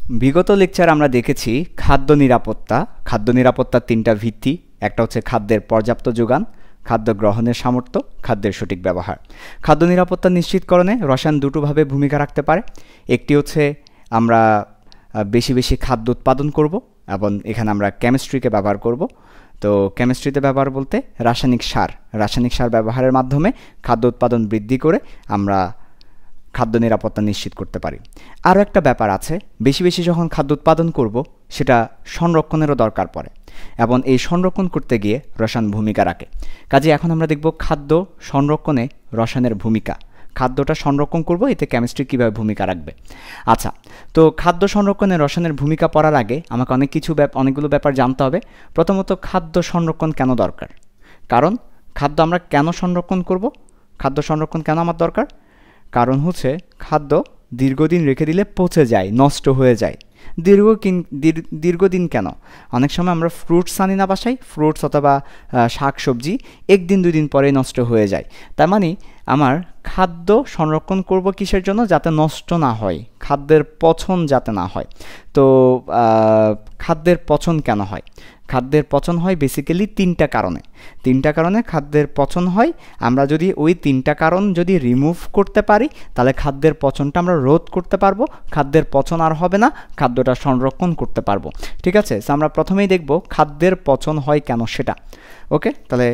বিগত লেকচার আমরা দেখেছি খাদ্য নিরাপত্তা। খাদ্য নিরাপত্তার তিনটা ভিত্তি, একটা হচ্ছে খাদ্যের পর্যাপ্ত যোগান, খাদ্য গ্রহণের সামর্থ্য, খাদ্যের সঠিক ব্যবহার। খাদ্য নিরাপত্তা নিশ্চিতকরণে রসায়ন দুটোভাবে ভূমিকা রাখতে পারে। একটি হচ্ছে আমরা বেশি বেশি খাদ্য উৎপাদন করব, এবং এখানে আমরা কেমিস্ট্রিকে ব্যবহার করব। তো কেমিস্ট্রিতে ব্যবহার বলতে রাসায়নিক সার ব্যবহারের মাধ্যমে খাদ্য উৎপাদন বৃদ্ধি করে আমরা খাদ্য নিরাপত্তা নিশ্চিত করতে পারি। আরও একটা ব্যাপার আছে, বেশি বেশি যখন খাদ্য উৎপাদন করব সেটা সংরক্ষণেরও দরকার পড়ে, এবং এই সংরক্ষণ করতে গিয়ে রসায়ন ভূমিকা রাখে। কাজে এখন আমরা দেখব খাদ্য সংরক্ষণে রসায়নের ভূমিকা। খাদ্যটা সংরক্ষণ করব, এতে কেমিস্ট্রি কীভাবে ভূমিকা রাখবে। আচ্ছা, তো খাদ্য সংরক্ষণে রসায়নের ভূমিকা পড়ার আগে আমাকে অনেকগুলো ব্যাপার জানতে হবে। প্রথমত, খাদ্য সংরক্ষণ কেন দরকার? কারণ খাদ্য আমরা কেন সংরক্ষণ করব? খাদ্য সংরক্ষণ কেন আমার দরকার? কারণ হচ্ছে খাদ্য দীর্ঘদিন রেখে দিলে পচে যায়, নষ্ট হয়ে যায়। দীর্ঘদিন কেন? অনেক সময় আমরা ফ্রুটস আনি না বাসায়, ফ্রুটস অথবা শাক সবজি একদিন দুই দিন পরে নষ্ট হয়ে যায়। তার মানে আমার খাদ্য সংরক্ষণ করব কিসের জন্য? যাতে নষ্ট না হয়, খাদ্যের পচন যাতে না হয়। তো খাদ্যের পচন কেন হয়? খাদ্যের পচন হয় বেসিক্যালি তিনটা কারণে খাদ্যের পচন হয়। আমরা যদি ওই তিনটা কারণ যদি রিমুভ করতে পারি, তাহলে খাদ্যের পচনটা আমরা রোধ করতে পারবো, খাদ্যের পচন আর হবে না, খাদ্যটা সংরক্ষণ করতে পারবো। ঠিক আছে, তো আমরা প্রথমেই দেখব খাদ্যের পচন হয় কেন সেটা। ওকে, তাহলে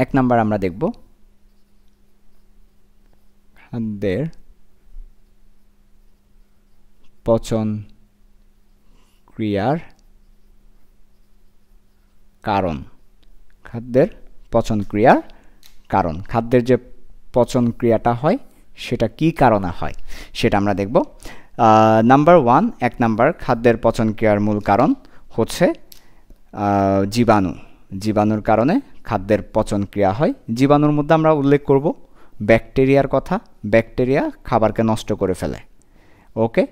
1 নাম্বার আমরা দেখব খাদ্যের পচন ক্রিয়ার কারণ। খাদ্যের পচন ক্রিয়ার কারণ, খাদ্যের যে পচন ক্রিয়াটা হয় সেটা কি কারণে হয় সেটা আমরা দেখব। নাম্বার 1, নাম্বার খাদ্যের পচন ক্রিয়ার মূল কারণ হচ্ছে জীবাণুর কারণে খাদ্যের পচন ক্রিয়া হয়। জীবাণুর মধ্যে আমরা উল্লেখ করব ব্যাকটেরিয়ার কথা। ব্যাকটেরিয়া খাবারকে নষ্ট করে ফেলে। ওকে,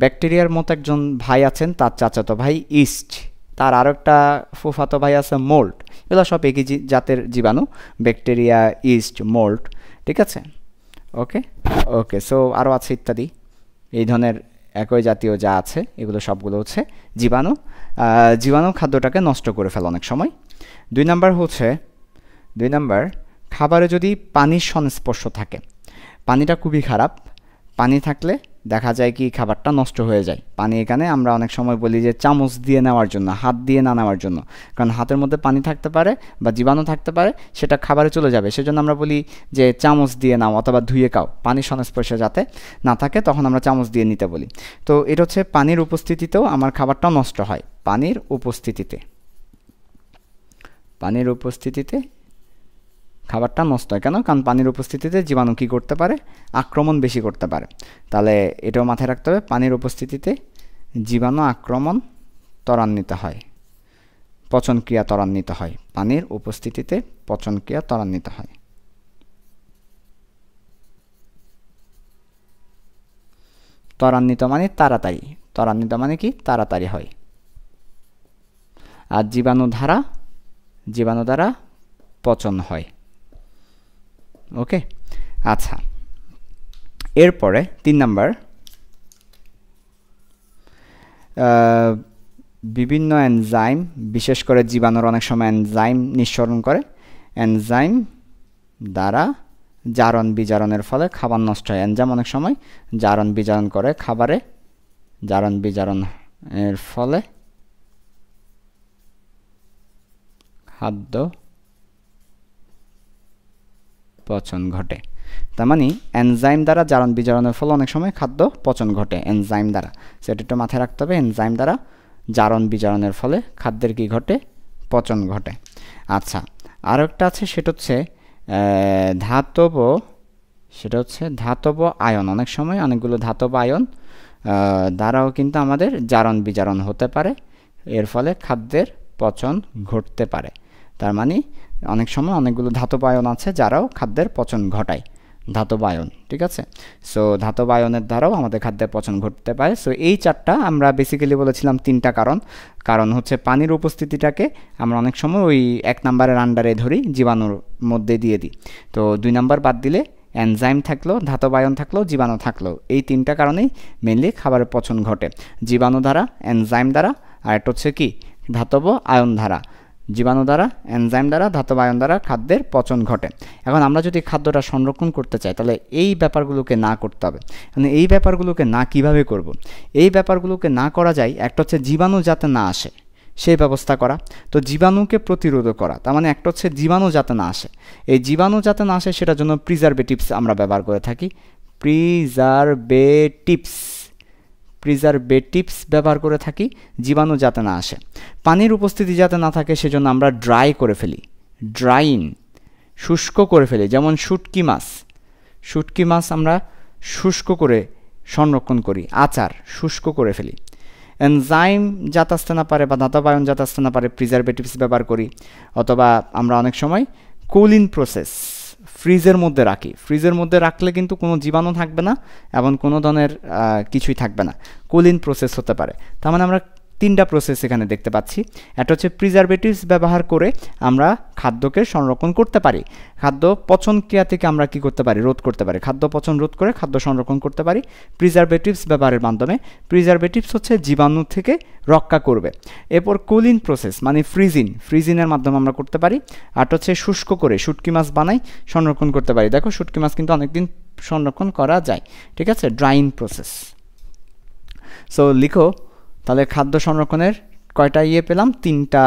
ব্যাকটেরিয়ার মতো একজন ভাই আছেন, তার চাচাতো ভাই ইস্ট, তার আরও একটা ফুফাতো ভাই আছে মোল্ড। এগুলো সব একই জাতের জীবাণু, ব্যাকটেরিয়া, ইস্ট, মোল্ড। ঠিক আছে, ওকে সো আরও আছে ইত্যাদি এই ধরনের একই জাতীয় যা আছে, এগুলো সবগুলো হচ্ছে জীবাণু। জীবাণু খাদ্যটাকে নষ্ট করে ফেলে অনেক সময়। 2 নাম্বার খাবারে যদি পানির সংস্পর্শ থাকে, পানিটা খুবই খারাপ, পানি থাকলে দেখা যায় কি খাবারটা নষ্ট হয়ে যায়। পানি এখানে আমরা অনেক সময় বলি যে চামচ দিয়ে নেওয়ার জন্য, হাত দিয়ে না নেওয়ার জন্য, কারণ হাতের মধ্যে পানি থাকতে পারে বা জীবাণু থাকতে পারে, সেটা খাবারে চলে যাবে। সেজন্য আমরা বলি যে চামচ দিয়ে নাও অথবা ধুয়ে খাও, পানির সংস্পর্শে যাতে না থাকে, তখন আমরা চামচ দিয়ে নিতে বলি। তো এটা হচ্ছে পানির উপস্থিতিতেও আমার খাবারটা নষ্ট হয়। পানির উপস্থিতিতে খাবারটা নষ্ট হয় কেন? কারণ পানির উপস্থিতিতে জীবাণু কী করতে পারে? আক্রমণ বেশি করতে পারে। তাহলে এটাও মাথায় রাখতে হবে, পানির উপস্থিতিতে জীবাণু আক্রমণ ত্বরান্বিত হয়, পচন ক্রিয়া ত্বরান্বিত হয়। পানির উপস্থিতিতে পচন ক্রিয়া ত্বরান্বিত হয়। ত্বরান্বিত মানে তাড়াতাড়ি, ত্বরান্বিত মানে কি? তাড়াতাড়ি হয়। আর জীবাণু দ্বারা পচন হয়। ওকে, আচ্ছা, এরপরে 3 নাম্বার বিভিন্ন এনজাইম, বিশেষ করে জীবাণুর অনেক সময় এনজাইম নিঃসরণ করে, এনজাইম দ্বারা জারণ বিজারণের ফলে খাবার নষ্ট হয়। এনজাইম অনেক সময় জারণ বিজারণ করে খাবারে, জারণ বিজারণের ফলে খাদ্য পচন ঘটে। তার মানে এনজাইম দ্বারা জারণ বিজারণের ফলে অনেক সময় খাদ্য পচন ঘটে এনজাইম দ্বারা, সেটা একটু মাথায় রাখতে হবে। এনজাইম দ্বারা জারণ বিজারণের ফলে খাদ্যের কি ঘটে? পচন ঘটে। আচ্ছা, আরও একটা আছে, সেটা হচ্ছে ধাতব আয়ন। অনেক সময় অনেকগুলো ধাতব আয়ন দ্বারাও কিন্তু আমাদের জারণ বিজারণ হতে পারে, এর ফলে খাদ্যের পচন ঘটতে পারে। তার মানে অনেক সময় অনেকগুলো ধাতব আয়ন আছে যারাও খাদ্যের পচন ঘটায়, ধাতব আয়ন। ঠিক আছে, সো ধাতব আয়নের দ্বারাও আমাদের খাদ্যের পচন ঘটতে পারে। সো এই চারটা আমরা বেসিক্যালি বলেছিলাম 3টা কারণ হচ্ছে পানির উপস্থিতিটাকে আমরা অনেক সময় ওই 1 নাম্বারের আন্ডারে ধরি, জীবাণুর মধ্যে দিয়ে দিই। তো 2 নাম্বার বাদ দিলে এনজাইম থাকলো, ধাতব আয়ন থাকলো, জীবাণু থাকলো, এই তিনটা কারণেই মেইনলি খাবারের পচন ঘটে। জীবাণু দ্বারা, এনজাইম দ্বারা, আর একটা হচ্ছে কি ধাতব আয়ন দ্বারা। জীবাণু দ্বারা, এনজাইম দ্বারা, ধাতব আয়ন দ্বারা খাদ্যের পচন ঘটে। এখন আমরা যদি খাদ্যটা সংরক্ষণ করতে চাই তাহলে এই ব্যাপারগুলোকে না করতে হবে। মানে এই ব্যাপারগুলোকে না কিভাবে করব? এই ব্যাপারগুলোকে না করা যায়, একটা হচ্ছে জীবাণু যাতে না আসে সেই ব্যবস্থা করা। তো জীবাণুকে প্রতিরোধ করা, তার মানে একটা হচ্ছে জীবাণু যাতে না আসে। এই জীবাণু যাতে না আসে সেটার জন্য প্রিজারভেটিভস আমরা ব্যবহার করে থাকি। প্রিজারভেটিভস ব্যবহার করে থাকি জীবাণু যাতে না আসে। পানির উপস্থিতি যাতে না থাকে সেজন্য আমরা ড্রাই করে ফেলি, ড্রাইং, শুষ্ক করে ফেলি। যেমন শুটকি মাছ আমরা শুষ্ক করে সংরক্ষণ করি, আচার শুষ্ক করে ফেলি। এনজাইম যাতে আসতে না পারে বা ধাতব আয়ন যাতে আসতে না পারে প্রিজারভেটিভস ব্যবহার করি। অথবা আমরা অনেক সময় কুলিং প্রসেস ফ্রিজের মধ্যে রাখি। ফ্রিজের মধ্যে রাখলে কিন্তু কোনো জীবাণু থাকবে না এবং কোনো ধরনের কিছুই থাকবে না, কুলিং প্রসেস হতে পারে। তার মানে আমরা তিনটা প্রসেস এখানে দেখতে পাচ্ছি। একটা হচ্ছে প্রিজারভেটিভস ব্যবহার করে আমরা খাদ্যকে সংরক্ষণ করতে পারি। খাদ্য পচন ক্রিয়া থেকে আমরা কি করতে পারি? রোধ করতে পারি। খাদ্য পচন রোধ করে খাদ্য সংরক্ষণ করতে পারি প্রিজারভেটিভস ব্যবহারের মাধ্যমে। প্রিজারভেটিভস হচ্ছে জীবাণু থেকে রক্ষা করবে। এরপর কুলিং প্রসেস মানে ফ্রিজিংয়ের মাধ্যমে আমরা করতে পারি। আর হচ্ছে শুষ্ক করে শুটকি মাছ বানাই সংরক্ষণ করতে পারি। দেখো শুটকি মাছ কিন্তু অনেকদিন সংরক্ষণ করা যায়, ঠিক আছে, ড্রাইং প্রসেস। সো লিখো তাহলে খাদ্য সংরক্ষণের কয়টা পেলাম? তিনটা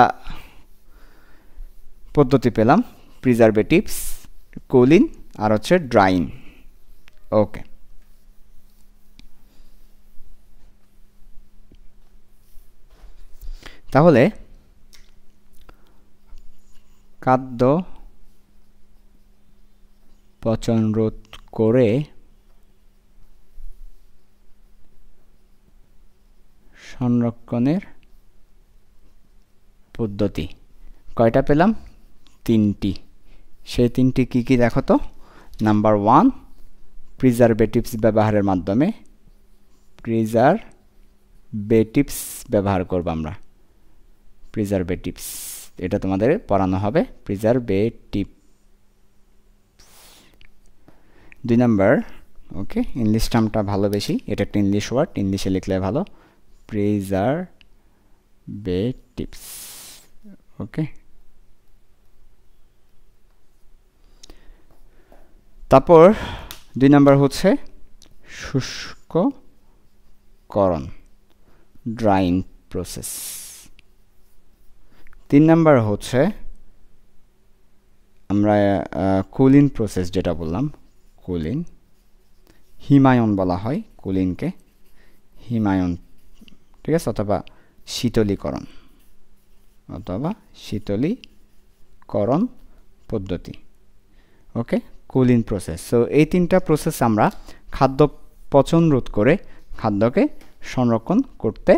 পদ্ধতি পেলাম, প্রিজারভেটিভস, কুলিং আর হচ্ছে ড্রাইং। ওকে, তাহলে খাদ্য পচন রোধ করে সংরক্ষণের পদ্ধতি কয়টা পেলাম? তিনটি। সেই তিনটি কি কি দেখো তো। নাম্বার 1, প্রিজারভেটিভস ব্যবহারের মাধ্যমে। প্রিজারভেটিভস ব্যবহার করব আমরা, প্রিজারভেটিভস, এটা তোমাদের পড়ানো হবে, প্রিজারভেটিভ। 2 নাম্বার, ওকে, ইংলিশ টার্মটা ভালো বেশি, এটা একটা ইংলিশ ওয়ার্ড, ইংলিশে লিখলে ভালো, প্রিজারভেটিভস। ওকে, তারপর 2 নাম্বার হচ্ছে শুষ্ককরণ, ড্রাইং প্রসেস। 3 নাম্বার হচ্ছে আমরা কুলিং প্রসেস, যেটা বললাম কুলিং, হিমায়ন বলা হয় কুলিংকে, হিমায়ন, ঠিক আছে, অথবা শীতলীকরণ পদ্ধতি। ওকে, কুলিং প্রসেস। সো এই তিনটা প্রসেস আমরা খাদ্য পচন রোধ করে খাদ্যকে সংরক্ষণ করতে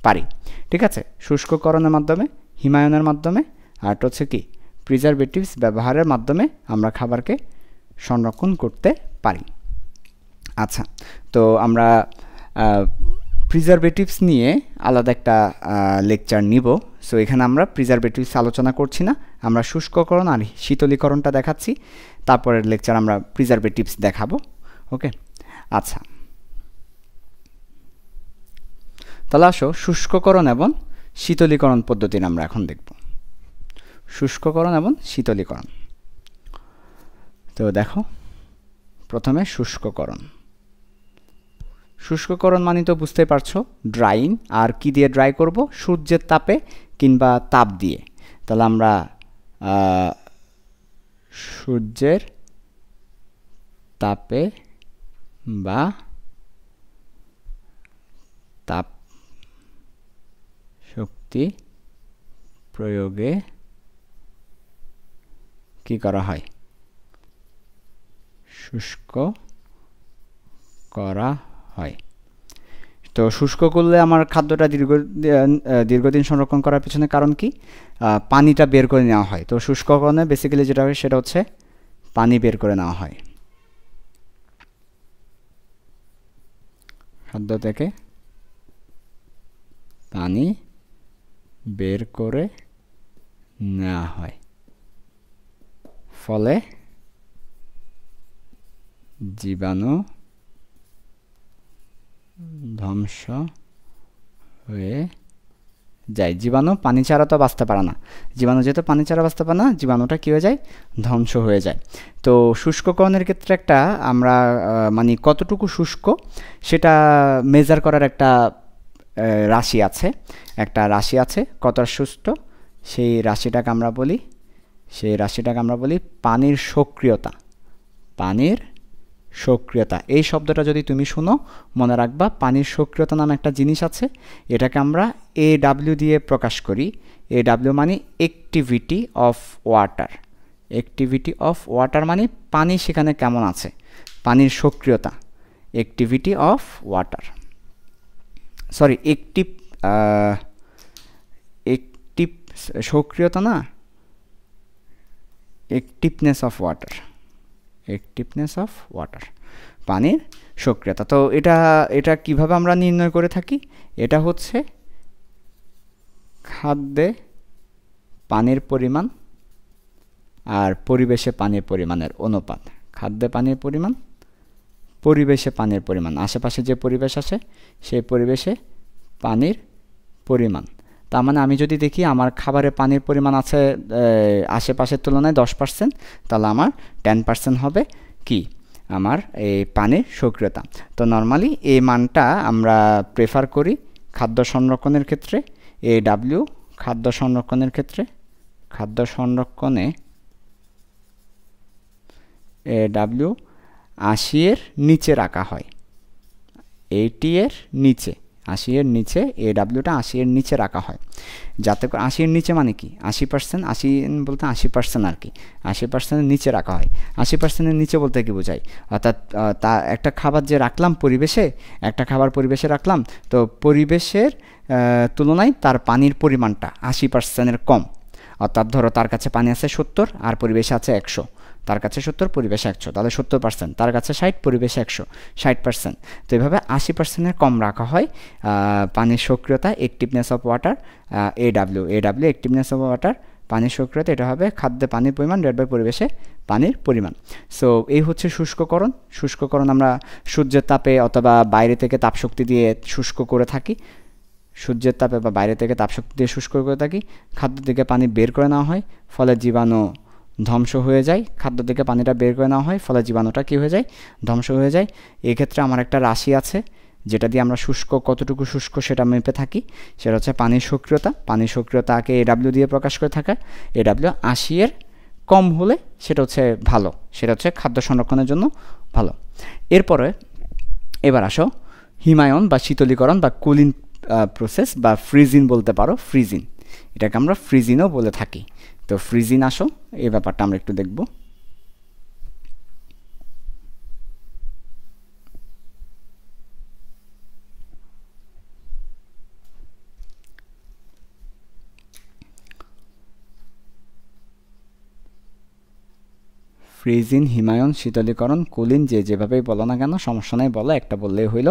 পারি, ঠিক আছে, শুষ্ককরণের মাধ্যমে, হিমায়নের মাধ্যমে, আর হচ্ছে কি প্রিজারভেটিভস ব্যবহারের মাধ্যমে আমরা খাবারকে সংরক্ষণ করতে পারি। আচ্ছা, তো আমরা প্রিজারভেটিভস নিয়ে আলাদা একটা লেকচার নিব। সো এখানে আমরা প্রিজারভেটিভস আলোচনা করছি না, আমরা শুষ্ককরণ আর শীতলীকরণটা দেখাচ্ছি। তারপরের লেকচার আমরা প্রিজারভেটিভস দেখাবো। ওকে, আচ্ছা, তাহলে আসো শুষ্ককরণ এবং শীতলীকরণ পদ্ধতির আমরা এখন দেখব। শুষ্ককরণ এবং শীতলীকরণ। তো দেখো, প্রথমে শুষ্ককরণ। শুষ্ককরণ মানে তো বুঝতেই পারছো, ড্রাইং। আর কি দিয়ে ড্রাই করব? সূর্যের তাপে কিংবা তাপ দিয়ে। তাহলে আমরা সূর্যের তাপে বা তাপ শক্তি প্রয়োগে কি করা হয়? শুষ্ক করা হয়। তো শুষ্ক করলে আমার খাদ্যটা দীর্ঘদিন সংরক্ষণ করার পিছনে কারণ কি? পানিটা বের করে নেওয়া হয়। তো শুষ্ককরণে বেসিক্যালি যেটা হয় সেটা হচ্ছে পানি বের করে নেওয়া হয় খাদ্য থেকে, পানি বের করে নেওয়া হয়, ফলে জীবাণু ধ্বংস হয়ে যায়। জীবাণু পানি ছাড়া তো বাঁচতে পারে না, জীবাণু যেহেতু পানি ছাড়া বাঁচতে পারে না, জীবাণুটা কী হয়ে যায়, ধ্বংস হয়ে যায়। তো শুষ্ককরণের ক্ষেত্রে একটা আমরা মানে কতটুকু শুষ্ক সেটা মেজার করার একটা রাশি আছে, কতটা শুষ্ক সেই রাশিটাকে আমরা বলি পানির সক্রিয়তা। এই শব্দটা যদি তুমি শুনো মনে রাখবা, পানির সক্রিয়তা নামে একটা জিনিস আছে, এটাকে আমরা AW দিয়ে প্রকাশ করি। AW মানে অ্যাক্টিভিটি অফ ওয়াটার, মানে পানি সেখানে কেমন আছে, পানির সক্রিয়তা, activity of water, sorry active সক্রিয়তা না, অ্যাক্টিভনেস অফ ওয়াটার, পানির সক্রিয়তা। তো এটা কিভাবে আমরা নির্ণয় করে থাকি, এটা হচ্ছে খাদ্যে পানির পরিমাণ আর পরিবেশে পানির পরিমাণের অনুপাত। খাদ্যে পানির পরিমাণ, পরিবেশে পানির পরিমাণ, আশেপাশে যে পরিবেশ আছে সেই পরিবেশে পানির পরিমাণ। তার মানে আমি যদি দেখি আমার খাবারে পানির পরিমাণ আছে আশেপাশের তুলনায় 10%, তাহলে আমার 10% হবে কি, আমার এই পানির সক্রিয়তা। তো নর্মালি এই মানটা আমরা প্রেফার করি খাদ্য সংরক্ষণের ক্ষেত্রে। AW খাদ্য সংরক্ষণে AW 80 এর নিচে রাখা হয়, 80 এর নিচে, 80 এর নিচে, AWটা 80 এর নিচে রাখা হয়, যাতে করে 80 এর নিচে মানে কি 80%, 80 বলতে 80% আর কি, 80%-এর নিচে রাখা হয়। 80%-এর নিচে বলতে কি বোঝায়, অর্থাৎ তা একটা খাবার যে রাখলাম পরিবেশে, রাখলাম, তো পরিবেশের তুলনায় তার পানির পরিমাণটা 80%-এর কম। অর্থাৎ ধরো তার কাছে পানি আছে 70 আর পরিবেশে আছে 100, তার কাছে 70 পরিবেশে 100, তাহলে 70%, তার কাছে 60 পরিবেশে 100, 60%। তো এইভাবে 80%-এর কম রাখা হয় পানির সক্রিয়তা, activeness of water, AW activeness of water, পানির সক্রিয়তা, এটা হবে খাদ্যে পানির পরিমাণ ডিভাইড বাই পরিবেশে পানির পরিমাণ। সো এই হচ্ছে শুষ্ককরণ আমরা সূর্যের তাপে অথবা বাইরে থেকে তাপশক্তি দিয়ে শুষ্ক করে থাকি, সূর্যের তাপে বা বাইরে থেকে তাপশক্তি দিয়ে শুষ্ক করে থাকি। খাদ্য থেকে পানি বের করে নেওয়া হয়, ফলে জীবাণু ধ্বংস হয়ে যায়। খাদ্য থেকে পানিটা বের করে নেওয়া হয়, ফলে জীবাণুটা কী হয়ে যায়, ধ্বংস হয়ে যায়। এক্ষেত্রে আমার একটা রাশি আছে যেটা দিয়ে আমরা কতটুকু শুষ্ক সেটা মেপে থাকি, সেটা হচ্ছে পানির সক্রিয়তাকে AW দিয়ে প্রকাশ করে থাকা। AW 80 এর কম হলে সেটা হচ্ছে ভালো, সেটা হচ্ছে খাদ্য সংরক্ষণের জন্য ভালো। এবার আসো হিমায়ন বা শীতলীকরণ বা কুলিং প্রসেস বা ফ্রিজিং বলতে পারো, এটাকে আমরা ফ্রিজিংও বলে থাকি। তো ফ্রিজিং আসো, এই ব্যাপারটা আমরা একটু দেখব। ফ্রিজিং, হিমায়ন, শীতলীকরণ, কুলিং, যেভাবেই বলো না কেন সমস্যা নাই, বলো, একটা বললেই হইল।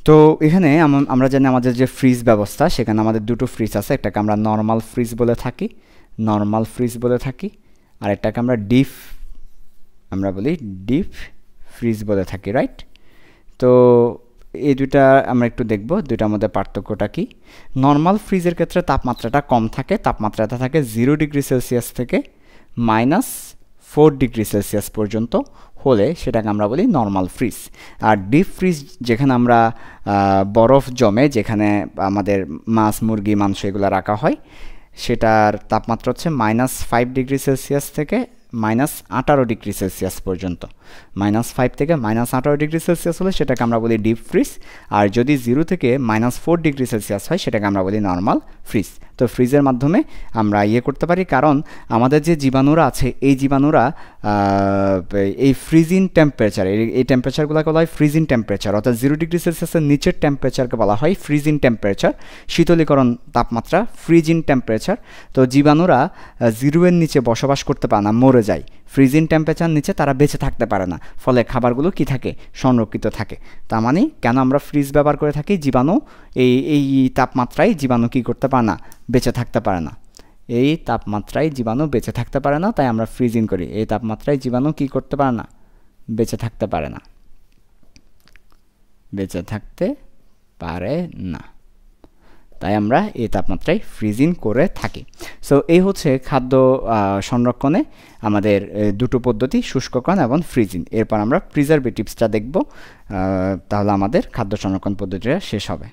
তো এখানে আমরা জানি আমাদের যে ফ্রিজ ব্যবস্থা, সেখানে আমাদের দুটো ফ্রিজ আছে, একটাকে আমরা নর্মাল ফ্রিজ বলে থাকি, আর একটাকে আমরা ডিপ ফ্রিজ বলে থাকি, রাইট? তো এই দুইটা আমরা একটু দেখব, দুইটার মধ্যে পার্থক্যটা কি। নর্মাল ফ্রিজের ক্ষেত্রে তাপমাত্রাটা কম থাকে, তাপমাত্রাটা থাকে 0 ডিগ্রি সেলসিয়াস থেকে -4 ডিগ্রি সেলসিয়াস পর্যন্ত হলে সেটাকে আমরা বলি নর্মাল ফ্রিজ। আর ডিপ ফ্রিজ যেখানে আমরা বরফ জমে, যেখানে আমাদের মাছ, মুরগি, মাংস এগুলো রাখা হয়, সেটার তাপমাত্রা হচ্ছে -5 ডিগ্রি সেলসিয়াস থেকে -18 ডিগ্রি সেলসিয়াস পর্যন্ত। -5 থেকে -18 ডিগ্রি সেলসিয়াস হলে সেটাকে আমরা বলি ডিপ ফ্রিজ, আর যদি 0 থেকে -4 ডিগ্রি সেলসিয়াস হয় সেটাকে আমরা বলি নর্মাল ফ্রিজ। তো ফ্রিজের মাধ্যমে আমরা করতে পারি, কারণ আমাদের যে জীবাণুরা আছে এই জীবাণুরা এই ফ্রিজিং টেম্পারেচার, এই টেম্পারেচারগুলোকে বলা হয় ফ্রিজিং টেম্পারেচার, অর্থাৎ 0 ডিগ্রি সেলসিয়াসের নিচের টেম্পারেচারকে বলা হয় ফ্রিজিং টেম্পারেচার, শীতলীকরণ তাপমাত্রা ফ্রিজিং টেম্পারেচার। তো জীবাণুরা 0 এর নিচে বসবাস করতে পারে না, মরে যায়। ফ্রিজিং টেম্পারেচার নিচে তারা বেঁচে থাকতে পারে না, ফলে খাবারগুলো কি থাকে, সংরক্ষিত থাকে। তার মানে কেন আমরা ফ্রিজ ব্যবহার করে থাকি, জীবাণু এই তাপমাত্রায় জীবাণু কি করতে পারে না, বেঁচে থাকতে পারে না। এই তাপমাত্রায় জীবাণু বেঁচে থাকতে পারে না, তাই আমরা ফ্রিজিং করি। এই তাপমাত্রায় জীবাণু কি করতে পারে না, বেঁচে থাকতে পারে না, বেঁচে থাকতে পারে না। তাই আমরা এই তাপমাত্রায় ফ্রিজিং করে থাকি। সো এই হচ্ছে খাদ্য সংরক্ষণে আমাদের দুটো পদ্ধতি, শুষ্ককরণ এবং ফ্রিজিং। এরপর আমরা প্রিজারভেটিভসটা দেখব, তাহলে আমাদের খাদ্য সংরক্ষণ পদ্ধতিটা শেষ হবে।